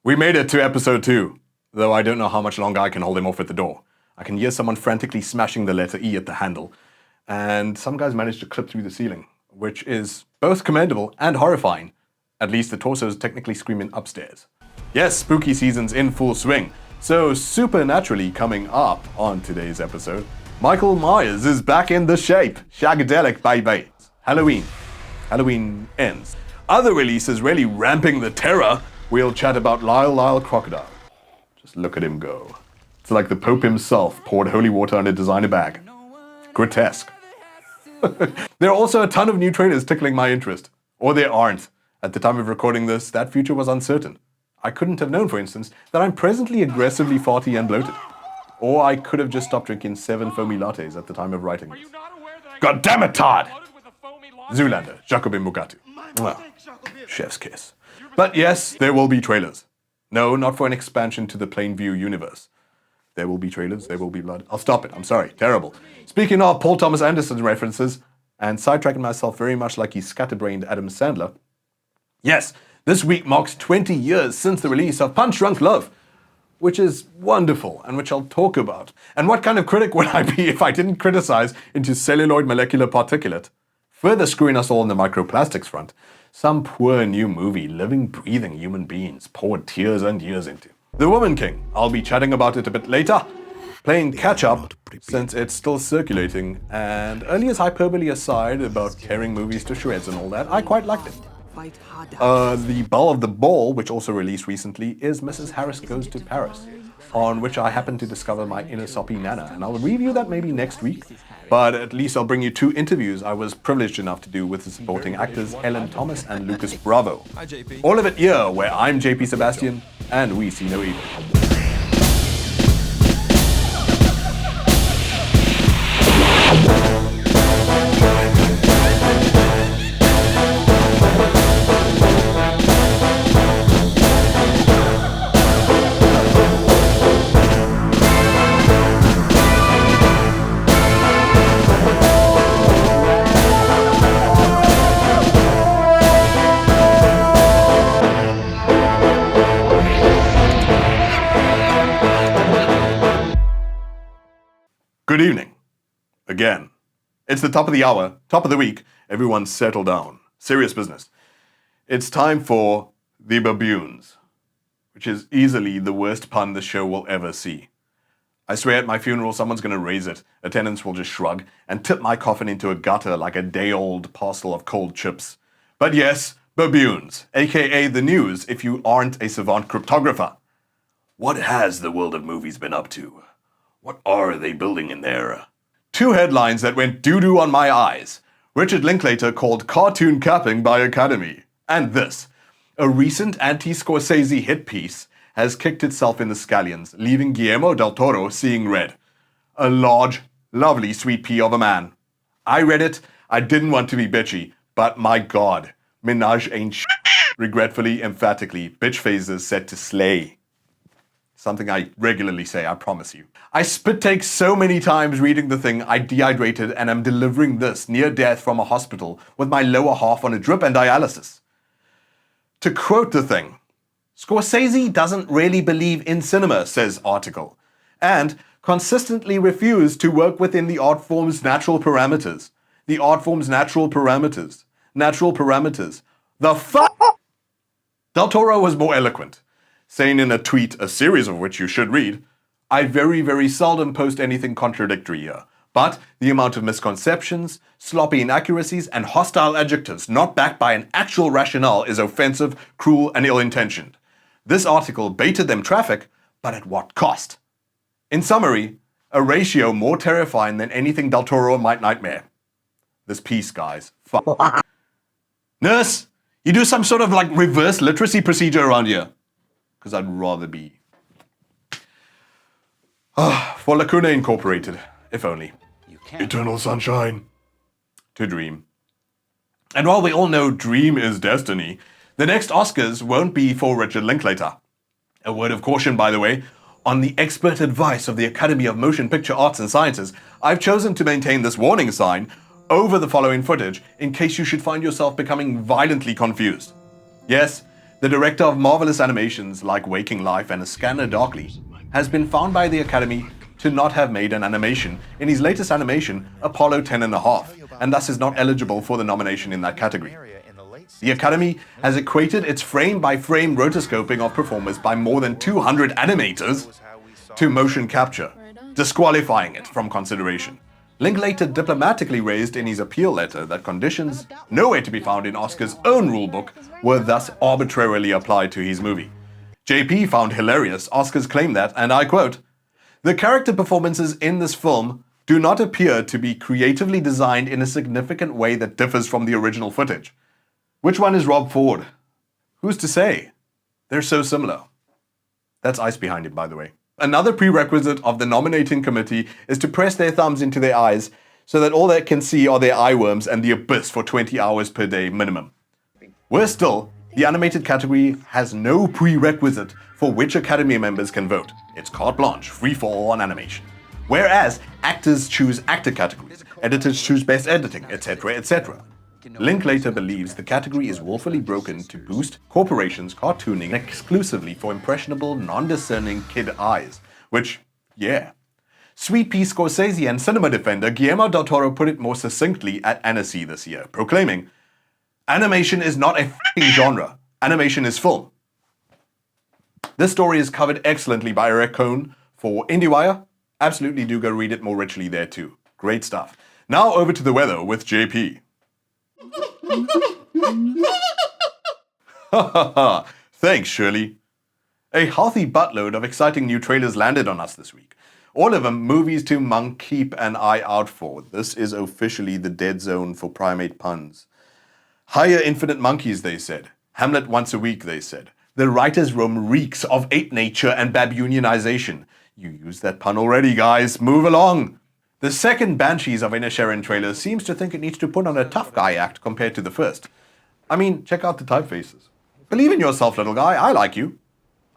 We made it to episode 2, though I don't know how much longer I can hold him off at the door. I can hear someone frantically smashing the letter E at the handle, and some guys managed to clip through the ceiling, which is both commendable and horrifying. At least the torso is technically screaming upstairs. Yes, spooky season's in full swing, so supernaturally coming up on today's episode, Michael Myers is back in the shape. Shagadelic baby. Halloween ends. Other releases really ramping the terror. We'll chat about Lyle Crocodile. Just look at him go. It's like the Pope himself poured holy water in a designer bag. Grotesque. There are also a ton of new trailers tickling my interest. Or there aren't. At the time of recording this, that future was uncertain. I couldn't have known, for instance, that I'm presently aggressively farty and bloated. Or I could have just stopped drinking 7 foamy lattes at the time of writing this. God damn it, Todd! Zoolander, Jacobin Mugatu. Well, chef's kiss. But yes, there will be trailers. No, not for an expansion to the Plainview universe. There will be trailers, there will be blood. I'll stop it, I'm sorry, terrible. Speaking of Paul Thomas Anderson references, and sidetracking myself very much like he's scatterbrained Adam Sandler. Yes, this week marks 20 years since the release of Punch Drunk Love, which is wonderful, and which I'll talk about. And what kind of critic would I be if I didn't criticize into celluloid molecular particulate? Further screwing us all on the microplastics front, some poor new movie living, breathing human beings poured tears and years into. The Woman King, I'll be chatting about it a bit later, playing catch-up since it's still circulating, and earlier's hyperbole aside about tearing movies to shreds and all that, I quite liked it. The Belle of the Ball, which also released recently, is Mrs. Harris Goes to Paris, on which I happen to discover my inner soppy nana, and I'll review that maybe next week. But at least I'll bring you 2 interviews I was privileged enough to do with the supporting actors Ellen Thomas and Lucas Bravo. All of it here, where I'm JP Sebastian, and we see no evil. Good evening. Again. It's the top of the hour, top of the week. Everyone settle down. Serious business. It's time for The Baboons, which is easily the worst pun the show will ever see. I swear at my funeral someone's gonna raise it, attendants will just shrug, and tip my coffin into a gutter like a day-old parcel of cold chips. But yes, baboons, aka the news if you aren't a savant cryptographer. What has the world of movies been up to? What are they building in there? 2 headlines that went doo-doo on my eyes. Richard Linklater called cartoon capping by Academy. And this. A recent anti-Scorsese hit piece has kicked itself in the scallions, leaving Guillermo del Toro seeing red. A large, lovely sweet pea of a man. I read it, I didn't want to be bitchy, but my god. Minaj ain't sh**. Regretfully, emphatically, bitch phases set to slay. Something I regularly say, I promise you. I spit take so many times reading the thing, I dehydrated and am delivering this near death from a hospital with my lower half on a drip and dialysis. To quote the thing, Scorsese doesn't really believe in cinema, says article, and consistently refused to work within the art form's natural parameters. The art form's natural parameters. Natural parameters. The fuck? Del Toro was more eloquent, saying in a tweet, a series of which you should read, I very, very seldom post anything contradictory here, but the amount of misconceptions, sloppy inaccuracies, and hostile adjectives not backed by an actual rationale is offensive, cruel, and ill-intentioned. This article baited them traffic, but at what cost? In summary, a ratio more terrifying than anything Del Toro might nightmare. This piece, guys. Fuck. Nurse, you do some sort of like reverse literacy procedure around here. Because I'd rather be. For Lacuna Incorporated, if only. Eternal sunshine. To dream. And while we all know dream is destiny, the next Oscars won't be for Richard Linklater. A word of caution, by the way, on the expert advice of the Academy of Motion Picture Arts and Sciences, I've chosen to maintain this warning sign over the following footage in case you should find yourself becoming violently confused. Yes, The director of marvelous animations like Waking Life and A Scanner Darkly has been found by the Academy to not have made an animation in his latest animation, Apollo 10.5, and thus is not eligible for the nomination in that category. The Academy has equated its frame-by-frame rotoscoping of performers by more than 200 animators to motion capture, disqualifying it from consideration. Linklater diplomatically raised in his appeal letter that conditions nowhere to be found in Oscar's own rulebook were thus arbitrarily applied to his movie. JP found hilarious Oscar's claim that, and I quote, "The character performances in this film do not appear to be creatively designed in a significant way that differs from the original footage. Which one is Rob Ford? Who's to say? They're so similar." That's ice behind him, by the way. Another prerequisite of the nominating committee is to press their thumbs into their eyes so that all they can see are their eye worms and the abyss for 20 hours per day minimum. Worse still, the animated category has no prerequisite for which Academy members can vote. It's carte blanche, free for all on animation. Whereas actors choose actor categories, editors choose best editing, etc., etc. Linklater believes the category is willfully broken to boost corporations cartooning exclusively for impressionable, non-discerning kid eyes. Which, yeah. Sweet Pea Scorsese and cinema defender Guillermo del Toro put it more succinctly at Annecy this year, proclaiming, "Animation is not a f***ing genre. Animation is film." This story is covered excellently by Eric Cohn for IndieWire. Absolutely do go read it more richly there too. Great stuff. Now over to the weather with JP. Thanks, Shirley. A healthy buttload of exciting new trailers landed on us this week. All of them movies to keep an eye out for. This is officially the dead zone for primate puns. Hire infinite monkeys, they said. Hamlet once a week, they said. The writer's room reeks of ape nature and babunionization. You used that pun already, guys. Move along. The second Banshees of Inisherin trailer seems to think it needs to put on a tough guy act compared to the first. I mean, check out the typefaces. Believe in yourself, little guy. I like you.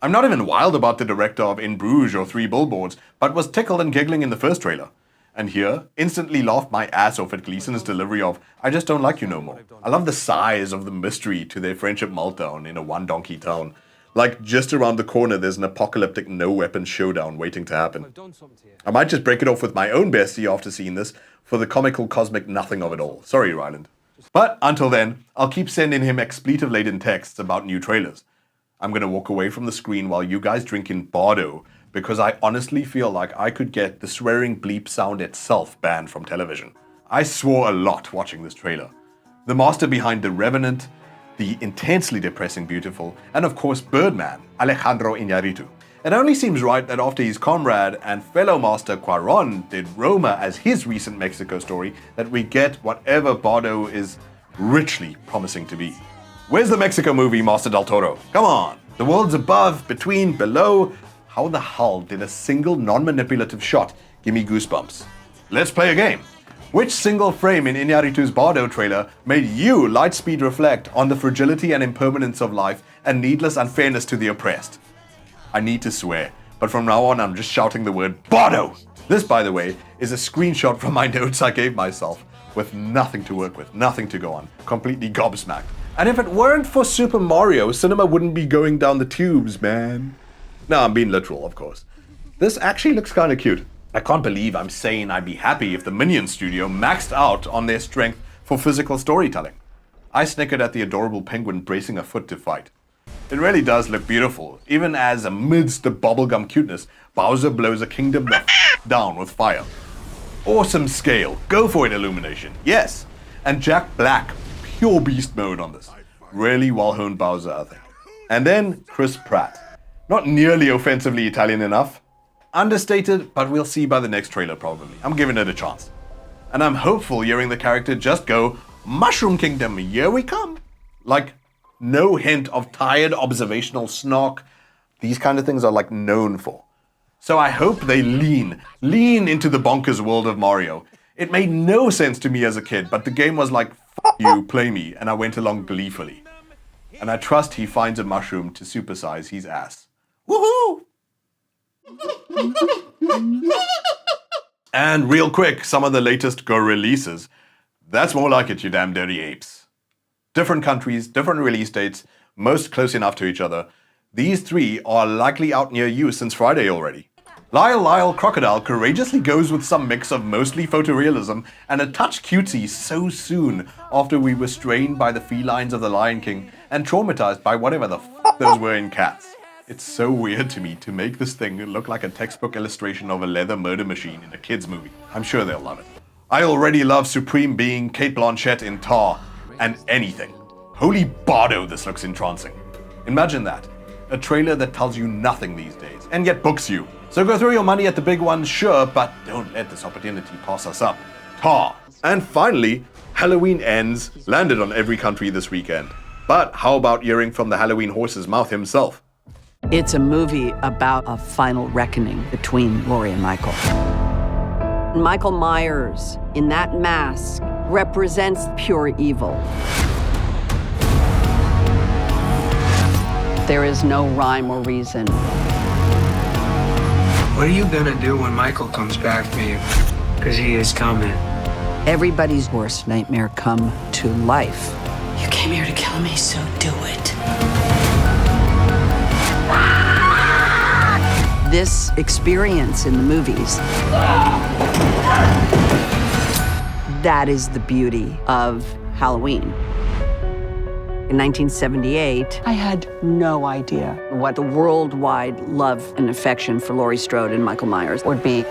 I'm not even wild about the director of In Bruges or Three Billboards, but was tickled and giggling in the first trailer. And here, instantly laughed my ass off at Gleason's delivery of, "I just don't like you no more." I love the size of the mystery to their friendship meltdown in a one-donkey town. Like, just around the corner, there's an apocalyptic no-weapon showdown waiting to happen. I might just break it off with my own bestie after seeing this for the comical cosmic nothing of it all. Sorry, Ryland. But until then, I'll keep sending him expletive-laden texts about new trailers. I'm gonna walk away from the screen while you guys drink in Bardo, because I honestly feel like I could get the swearing bleep sound itself banned from television. I swore a lot watching this trailer. The master behind The Revenant, the intensely depressing Beautiful, and of course Birdman, Alejandro Iñárritu. It only seems right that after his comrade and fellow master Cuarón did Roma as his recent Mexico story, that we get whatever Bardo is richly promising to be. Where's the Mexico movie, Master Del Toro? Come on! The worlds above, between, below. How the hell did a single non-manipulative shot give me goosebumps? Let's play a game. Which single frame in Iñárritu's Bardo trailer made you lightspeed reflect on the fragility and impermanence of life and needless unfairness to the oppressed? I need to swear, but from now on I'm just shouting the word Bardo! This, by the way, is a screenshot from my notes I gave myself, with nothing to work with, nothing to go on, completely gobsmacked. And if it weren't for Super Mario, cinema wouldn't be going down the tubes, man. No, I'm being literal, of course. This actually looks kinda cute. I can't believe I'm saying I'd be happy if the Minions studio maxed out on their strength for physical storytelling. I snickered at the adorable penguin bracing a foot to fight. It really does look beautiful, even as amidst the bubblegum cuteness, Bowser blows a kingdom the down with fire. Awesome scale, go for it, Illumination, yes! And Jack Black, pure beast mode on this. Really well-honed Bowser, I think. And then Chris Pratt. Not nearly offensively Italian enough. Understated, but we'll see by the next trailer probably. I'm giving it a chance. And I'm hopeful hearing the character just go, "Mushroom Kingdom, here we come." Like, no hint of tired observational snark. These kind of things are like known for. So I hope they lean into the bonkers world of Mario. It made no sense to me as a kid, but the game was like, "F you, play me," and I went along gleefully. And I trust he finds a mushroom to supersize his ass. Woohoo! And real quick, some of the latest Go releases. That's more like it, you damn dirty apes. Different countries, different release dates, most close enough to each other. These three are likely out near you since Friday already. Lyle Crocodile courageously goes with some mix of mostly photorealism and a touch cutesy so soon after we were strained by the felines of the Lion King and traumatized by whatever the f those were in Cats. It's so weird to me to make this thing look like a textbook illustration of a leather murder machine in a kid's movie. I'm sure they'll love it. I already love Supreme Being Cate Blanchett in Tar and anything. Holy bardo, this looks entrancing. Imagine that. A trailer that tells you nothing these days, and yet books you. So go throw your money at the big ones, sure, but don't let this opportunity pass us up. Tar. And finally, Halloween Ends landed on every country this weekend. But how about hearing from the Halloween horse's mouth himself? It's a movie about a final reckoning between Laurie and Michael. Michael Myers, in that mask, represents pure evil. There is no rhyme or reason. What are you gonna do when Michael comes back for you? Because he is coming. Everybody's worst nightmare come to life. You came here to kill me, so do it. This experience in the movies, that is the beauty of Halloween. In 1978, I had no idea what the worldwide love and affection for Laurie Strode and Michael Myers would be.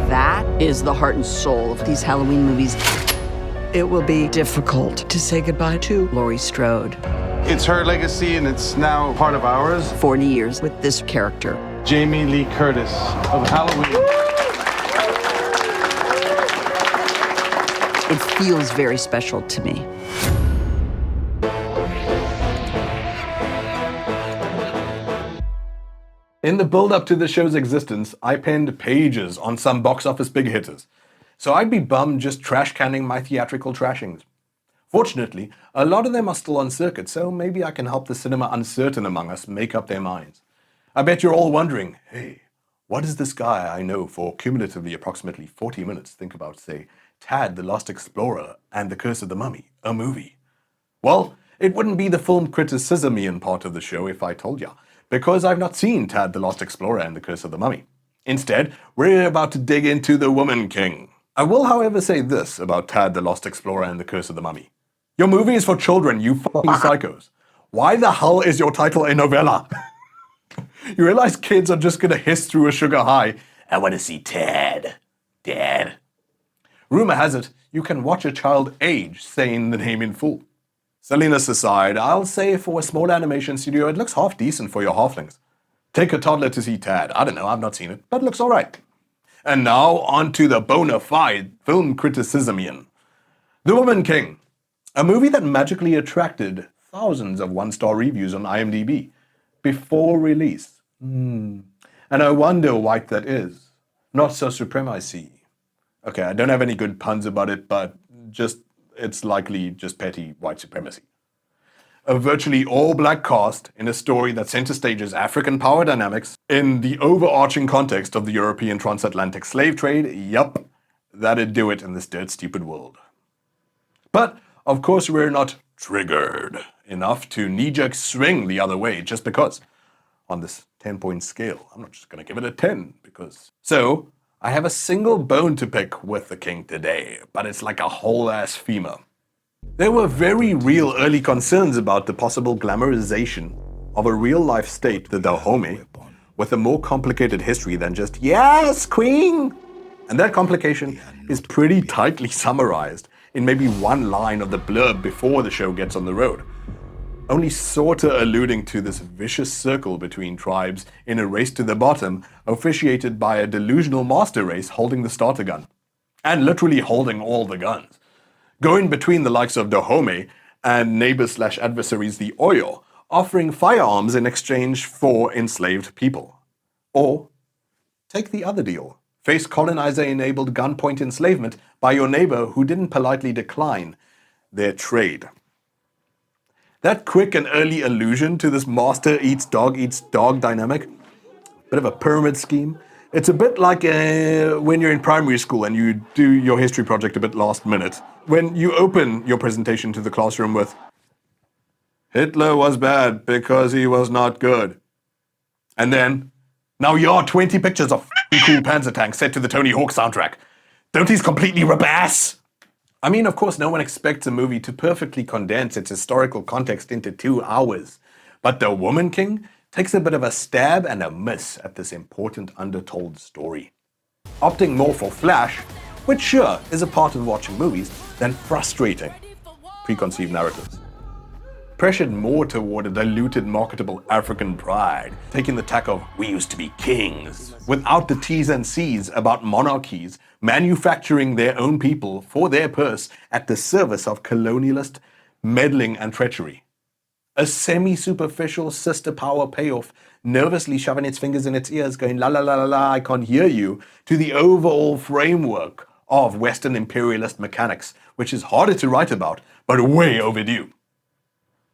That is the heart and soul of these Halloween movies. It will be difficult to say goodbye to Laurie Strode. It's her legacy and it's now part of ours. 40 years with this character. Jamie Lee Curtis of Halloween. It feels very special to me. In the build-up to the show's existence, I penned pages on some box office big hitters, so I'd be bummed just trash canning my theatrical trashings. Fortunately, a lot of them are still on circuit, so maybe I can help the cinema uncertain among us make up their minds. I bet you're all wondering, hey, what does this guy I know for cumulatively approximately 40 minutes think about, say, Tad the Lost Explorer and The Curse of the Mummy, a movie? Well, it wouldn't be the film criticism-ian part of the show if I told ya, because I've not seen Tad the Lost Explorer and The Curse of the Mummy. Instead, we're about to dig into The Woman King. I will, however, say this about Tad the Lost Explorer and The Curse of the Mummy. Your movie is for children, you fucking psychos. Why the hell is your title a novella? You realize kids are just gonna hiss through a sugar high, I want to see Tad, Dad. Rumor has it, you can watch a child age saying the name in full. Silliness aside, I'll say for a small animation studio, it looks half decent for your halflings. Take a toddler to see Tad. I don't know, I've not seen it, but it looks alright. And now, on to the bona fide film criticism-ian. The Woman King. A movie that magically attracted thousands of one-star reviews on IMDb before release. And I wonder why that is. Not so supremacy. Okay, I don't have any good puns about it, but it's likely just petty white supremacy. A virtually all-black cast in a story that center stages African power dynamics in the overarching context of the European transatlantic slave trade. Yup, that'd do it in this dirt stupid world. But, of course, we're not triggered enough to knee-jerk swing the other way just because. On this 10-point scale, I'm not just gonna give it a 10 because... So, I have a single bone to pick with The King today, but it's like a whole-ass femur. There were very real early concerns about the possible glamorization of a real-life state, the Dahomey, with a more complicated history than just, yes, queen! And that complication is pretty tightly summarized in maybe one line of the blurb before the show gets on the road. Only sorta alluding to this vicious circle between tribes in a race to the bottom, officiated by a delusional master race holding the starter gun. And literally holding all the guns. Going between the likes of Dahomey and neighbors/adversaries the Oyo, offering firearms in exchange for enslaved people. Or, take the other deal. Face colonizer-enabled gunpoint enslavement by your neighbor who didn't politely decline their trade. That quick and early allusion to this master eats dog dynamic, bit of a pyramid scheme. It's a bit like when you're in primary school and you do your history project a bit last minute. When you open your presentation to the classroom with, Hitler was bad because he was not good. And then, now you're 20 pictures of cool panzer tanks set to the Tony Hawk soundtrack. Don't these completely rip ass? I mean, of course, no one expects a movie to perfectly condense its historical context into 2 hours. But The Woman King takes a bit of a stab and a miss at this important undertold story. Opting more for flash, which sure is a part of watching movies, than frustrating preconceived narratives. Pressured more toward a diluted marketable African pride, taking the tack of "we used to be kings," without the T's and C's about monarchies manufacturing their own people for their purse at the service of colonialist meddling and treachery. A semi-superficial sister power payoff, nervously shoving its fingers in its ears going la la la la la, I can't hear you, to the overall framework of Western imperialist mechanics, which is harder to write about, but way overdue.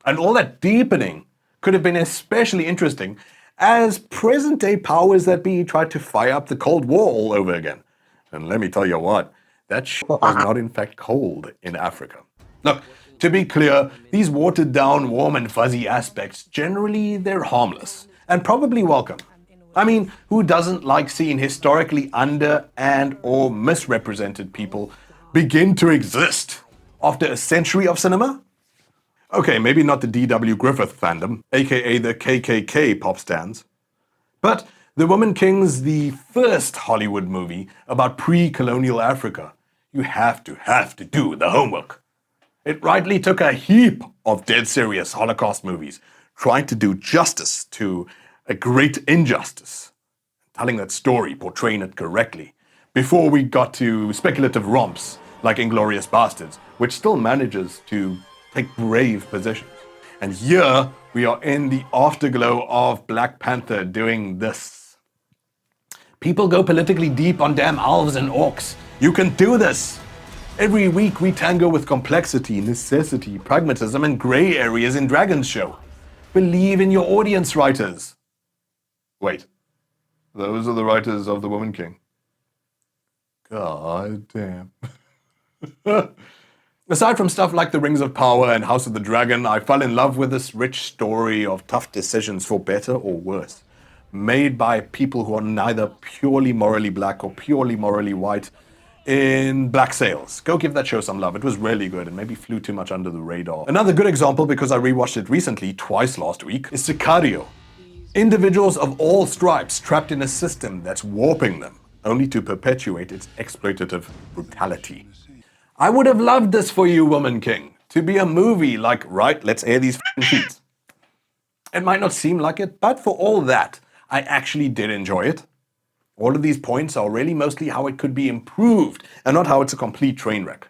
And all that deepening could have been especially interesting as present-day powers that be tried to fire up the Cold War all over again. And let me tell you what, that shit was not in fact cold in Africa. Look, to be clear, these watered-down, warm and fuzzy aspects, generally they're harmless and probably welcome. I mean, who doesn't like seeing historically under and or misrepresented people begin to exist after a century of cinema? Okay, maybe not the D.W. Griffith fandom, aka the KKK pop stands, but The Woman King's the first Hollywood movie about pre-colonial Africa. You have to do the homework. It rightly took a heap of dead serious Holocaust movies trying to do justice to a great injustice, telling that story, portraying it correctly, before we got to speculative romps like Inglourious Basterds, which still manages to take brave positions. And here we are in the afterglow of Black Panther doing this. People go politically deep on damn elves and orcs. You can do this. Every week we tango with complexity, necessity, pragmatism, and grey areas in Dragon's Show. Believe in your audience, writers. Wait, those are the writers of The Woman King. God damn. Aside from stuff like The Rings of Power and House of the Dragon, I fell in love with this rich story of tough decisions for better or worse, made by people who are neither purely morally black or purely morally white in Black Sails. Go give that show some love. It was really good and maybe flew too much under the radar. Another good example, because I rewatched it recently, twice last week, is Sicario. Individuals of all stripes trapped in a system that's warping them, only to perpetuate its exploitative brutality. I would have loved this for you, Woman King, to be a movie like, right, let's air these sheets. It might not seem like it, but for all that, I actually did enjoy it. All of these points are really mostly how it could be improved, and not how it's a complete train wreck.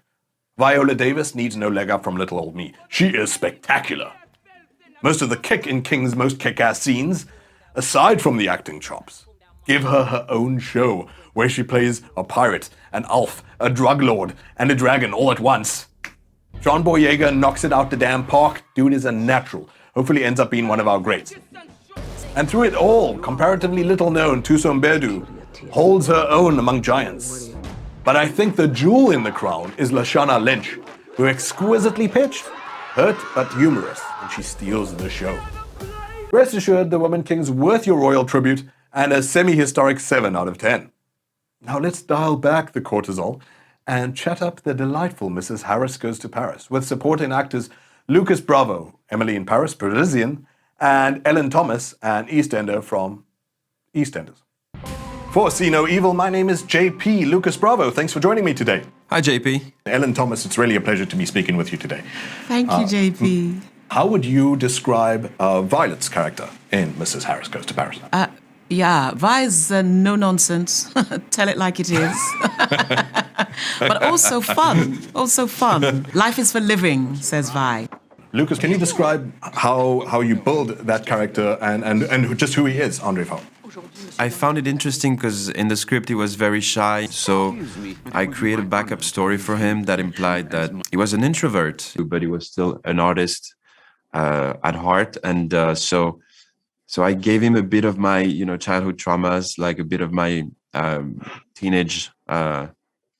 Viola Davis needs no leg up from little old me. She is spectacular. Most of the kick in King's most kick-ass scenes, aside from the acting chops, give her her own show, where she plays a pirate, an elf, a drug lord, and a dragon all at once. John Boyega knocks it out the damn park. Dude is a natural. Hopefully ends up being one of our greats. And through it all, comparatively little known Thuso Mbedu holds her own among giants. But I think the jewel in the crown is Lashana Lynch, who exquisitely pitched, hurt but humorous, and she steals the show. Rest assured, The Woman King's worth your royal tribute and a semi-historic 7 out of 10. Now let's dial back the cortisol and chat up the delightful Mrs. Harris Goes to Paris with supporting actors Lucas Bravo, Emily in Paris, Parisian, and Ellen Thomas, an EastEnder from EastEnders. For See No Evil, my name is JP Lucas Bravo. Thanks for joining me today. Hi, JP. Ellen Thomas, it's really a pleasure to be speaking with you today. Thank you, JP. How would you describe Violet's character in Mrs. Harris Goes to Paris? Yeah, Vi's no nonsense. Tell it like it is. But also fun. Also fun. Life is for living, says Vi. Lucas, can you describe how you build that character and just who he is, André Faure? I found it interesting because in the script he was very shy, so I created a backup story for him that implied that he was an introvert, but he was still an artist at heart, and so I gave him a bit of my childhood traumas, like a bit of my teenage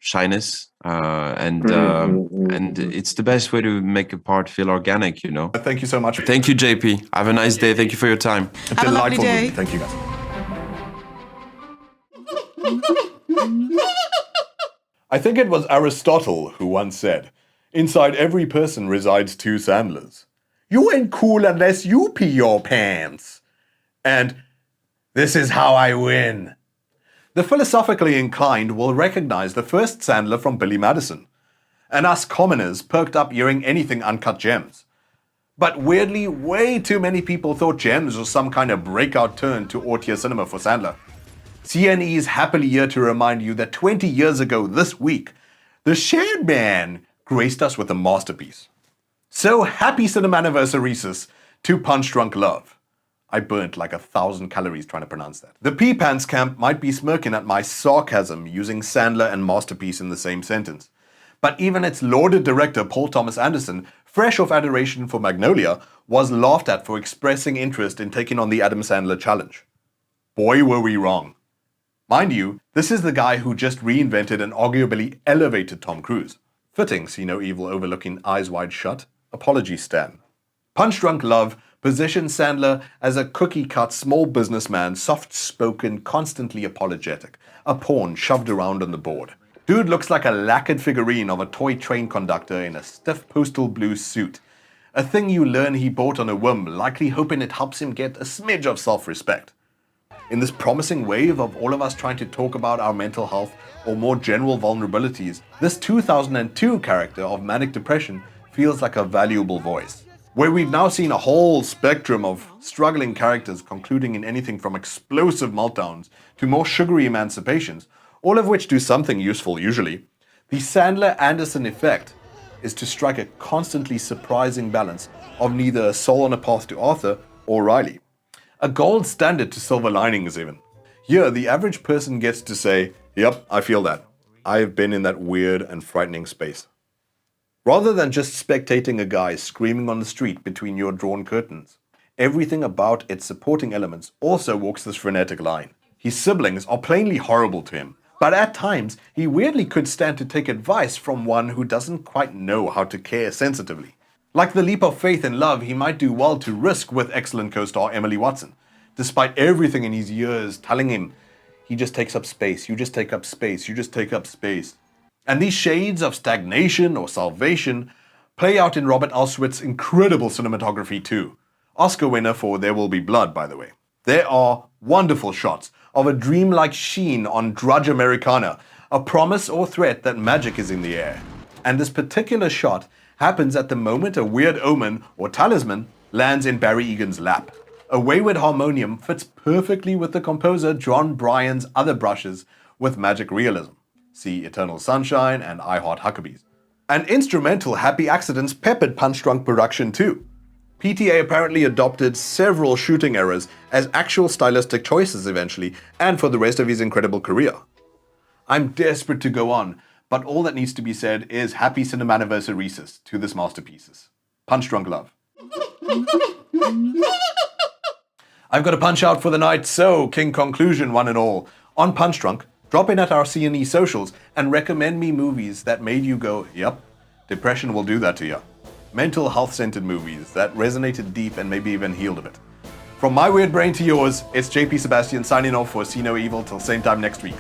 shyness, and it's the best way to make a part feel organic, you know. Thank you so much. Thank you, JP. Have a nice day. Thank you for your time. Have a lovely Delightful day. movie. Thank you, guys. I think it was Aristotle who once said, "Inside every person resides two Sandlers. You ain't cool unless you pee your pants." And "This is how I win." The philosophically inclined will recognize the first Sandler from Billy Madison, and us commoners perked up hearing anything Uncut Gems. But weirdly, way too many people thought Gems was some kind of breakout turn to auteur cinema for Sandler. CNE is happily here to remind you that 20 years ago this week, the Shared Man graced us with a masterpiece. So happy Cinem-Anniversary to Punch Drunk Love. I burnt like 1,000 calories trying to pronounce that. The P-Pants camp might be smirking at my sarcasm using Sandler and masterpiece in the same sentence. But even its lauded director, Paul Thomas Anderson, fresh off adoration for Magnolia, was laughed at for expressing interest in taking on the Adam Sandler challenge. Boy, were we wrong. Mind you, this is the guy who just reinvented and arguably elevated Tom Cruise. Fitting, see no evil overlooking Eyes Wide Shut. Apologies, Stan. Punch Drunk Love positions Sandler as a cookie-cut small businessman, soft-spoken, constantly apologetic, a pawn shoved around on the board. Dude looks like a lacquered figurine of a toy train conductor in a stiff postal blue suit. A thing you learn he bought on a whim, likely hoping it helps him get a smidge of self-respect. In this promising wave of all of us trying to talk about our mental health or more general vulnerabilities, this 2002 character of manic depression feels like a valuable voice. Where we've now seen a whole spectrum of struggling characters concluding in anything from explosive meltdowns to more sugary emancipations, all of which do something useful usually, the Sandler-Anderson effect is to strike a constantly surprising balance of neither a soul on a path to Arthur or Riley. A gold standard to silver linings even. Here, the average person gets to say, "Yep, I feel that. I've been in that weird and frightening space." Rather than just spectating a guy screaming on the street between your drawn curtains, everything about its supporting elements also walks this frenetic line. His siblings are plainly horrible to him, but at times he weirdly could stand to take advice from one who doesn't quite know how to care sensitively. Like the leap of faith in love, he might do well to risk with excellent co-star Emily Watson, despite everything in his ears telling him, "He just takes up space, you just take up space, you just take up space." And these shades of stagnation or salvation play out in Robert Elswit's incredible cinematography too. Oscar winner for There Will Be Blood, by the way. There are wonderful shots of a dreamlike sheen on Drudge Americana, a promise or threat that magic is in the air. And this particular shot happens at the moment a weird omen or talisman lands in Barry Egan's lap. A wayward harmonium fits perfectly with the composer John Bryan's other brushes with magic realism. See Eternal Sunshine and I Heart Huckabees. And instrumental happy accidents peppered Punch Drunk production too. PTA apparently adopted several shooting errors as actual stylistic choices eventually, and for the rest of his incredible career. I'm desperate to go on, but all that needs to be said is happy Cinem-Anniversary to this masterpieces. Punch Drunk Love. I've got a punch out for the night, so King Conclusion one and all. On Punch Drunk, drop in at our CNE socials and recommend me movies that made you go, "Yep, depression will do that to you." Mental health-centered movies that resonated deep and maybe even healed a bit. From my weird brain to yours, it's JP Sebastian signing off for See No Evil till same time next week.